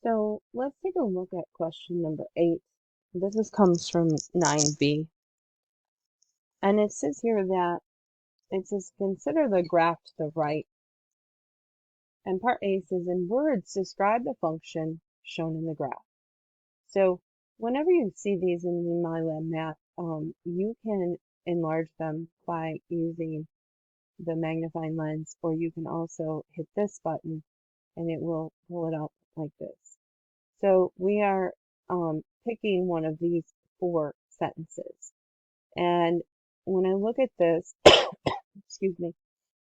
So let's take a look at question number 8. Comes from 9b. And it says here that it says consider the graph to the right. And part A says in words describe the function shown in the graph. So whenever you see these in the MyLab math, you can enlarge them by using the magnifying lens, or you can also hit this button and it will pull it up like this. So we are picking one of these 4 sentences. And when I look at this, excuse me,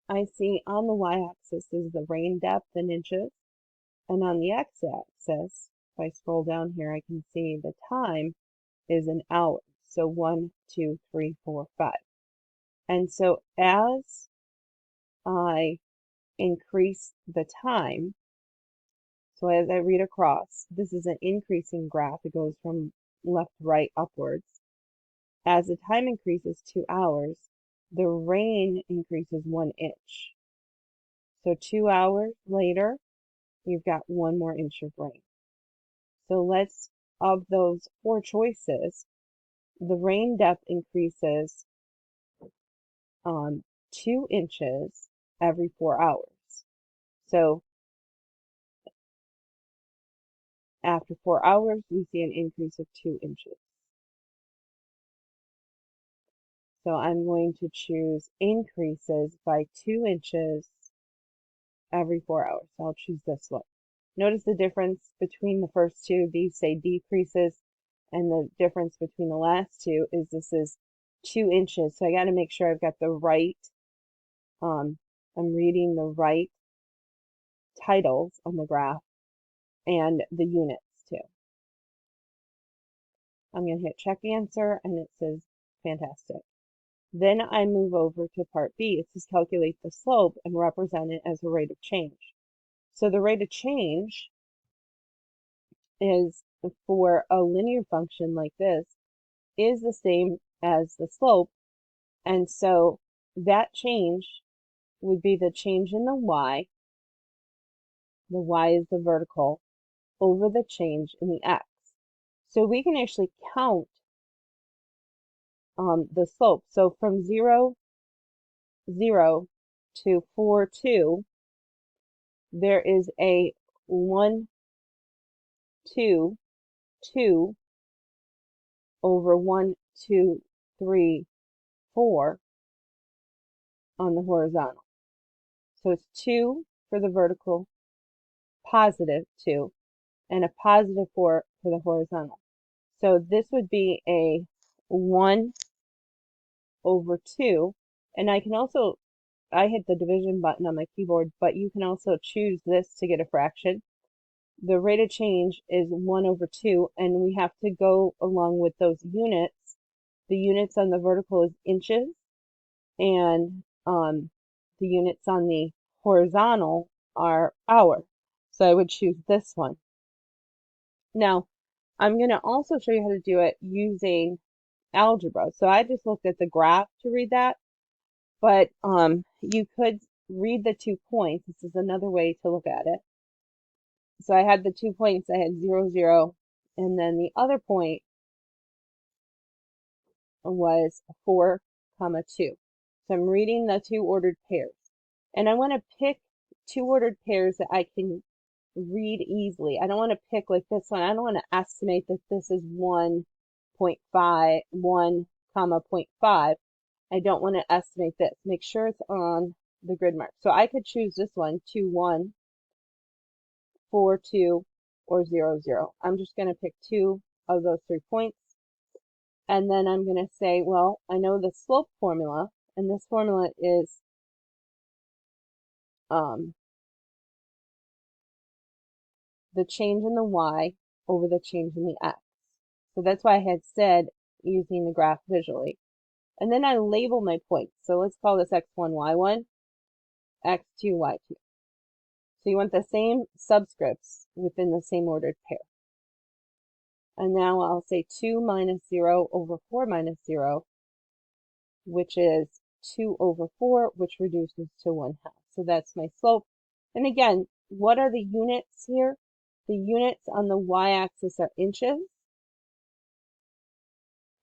I see on the y-axis is the rain depth in inches. And on the x-axis, if I scroll down here, I can see the time is in hours. So 1, 2, 3, 4, 5. And so as I increase the time, so as I read across, this is an increasing graph. It goes from left to right upwards. As the time increases 2 hours, the rain increases 1 inch. So 2 hours later, you've got 1 more inch of rain. So of those 4 choices, the rain depth increases 2 inches every 4 hours. So after 4 hours, we see an increase of 2 inches. So I'm going to choose increases by 2 inches every 4 hours. So I'll choose this one. Notice the difference between the first two. These say decreases, and the difference between the last two is this is 2 inches. So I got to make sure I've got the right, I'm reading the right titles on the graph and the units too. I'm going to hit check answer, and it says fantastic. Then I move over to part B. It says calculate the slope and represent it as a rate of change. So the rate of change is for a linear function like this is the same as the slope. And so that change would be the change in the y. The y is the vertical over the change in the x. So we can actually count the slope. So from 0, 0 to 4, 2, there is a 1, 2, 2 over 1, 2, 3, 4 on the horizontal. So it's 2 for the vertical, positive 2, and a positive 4 for the horizontal. So this would be a 1 over 2, and I can also, I hit the division button on my keyboard, but you can also choose this to get a fraction. The rate of change is 1 over 2, and we have to go along with those units. The units on the vertical is inches, and the units on the horizontal are hour. So I would choose this one. Now, I'm going to also show you how to do it using algebra. So I just looked at the graph to read that, but you could read the 2 points. This is another way to look at it. So I had the 2 points. I had 0, 0, and then the other point was 4, 2. So I'm reading the 2 ordered pairs. And I want to pick 2 ordered pairs that I can read easily. I don't want to pick like this one. I don't want to estimate that this is 1.5, 1, 0.5. I don't want to estimate this. Make sure it's on the grid mark. So I could choose this one, 2, 1, 4, 2, or 0, 0. I'm just going to pick 2 of those 3 points. And then I'm going to say, well, I know the slope formula, and this formula is the change in the y over the change in the x. So that's why I had said using the graph visually. And then I label my points. So let's call this x1, y1, x2, y2. So you want the same subscripts within the same ordered pair. And now I'll say 2 minus 0 over 4 minus 0, which is 2 over 4, which reduces to 1/2. So that's my slope. And again, what are the units here? the units on the y-axis are inches,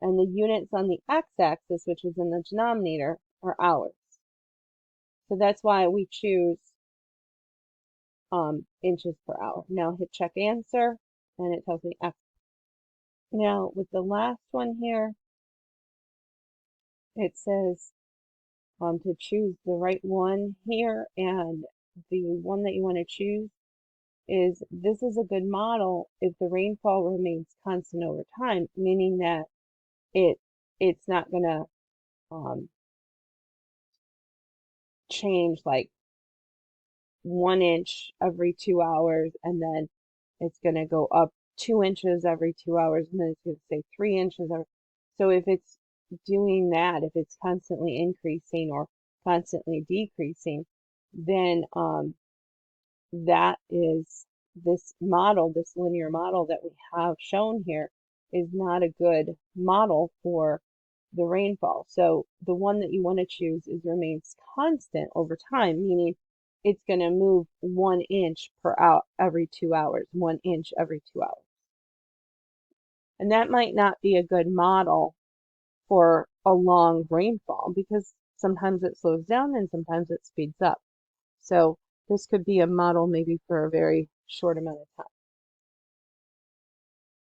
and the units on the x-axis, which is in the denominator, are hours. So that's why we choose inches per hour. Now hit check answer, and it tells me X. Now with the last one here, it says to choose the right one here, and the one that you want to choose is this is a good model if the rainfall remains constant over time, meaning that it's not going to change like 1 inch every 2 hours, and then it's going to go up 2 inches every 2 hours, and then it's going to say 3 inches. So if it's doing that, if it's constantly increasing or constantly decreasing, then that is this model, this linear model that we have shown here is not a good model for the rainfall. So the one that you want to choose is remains constant over time, meaning it's going to move 1 inch per hour every 2 hours, 1 inch every 2 hours. And that might not be a good model for a long rainfall because sometimes it slows down and sometimes it speeds up. So this could be a model maybe for a very short amount of time.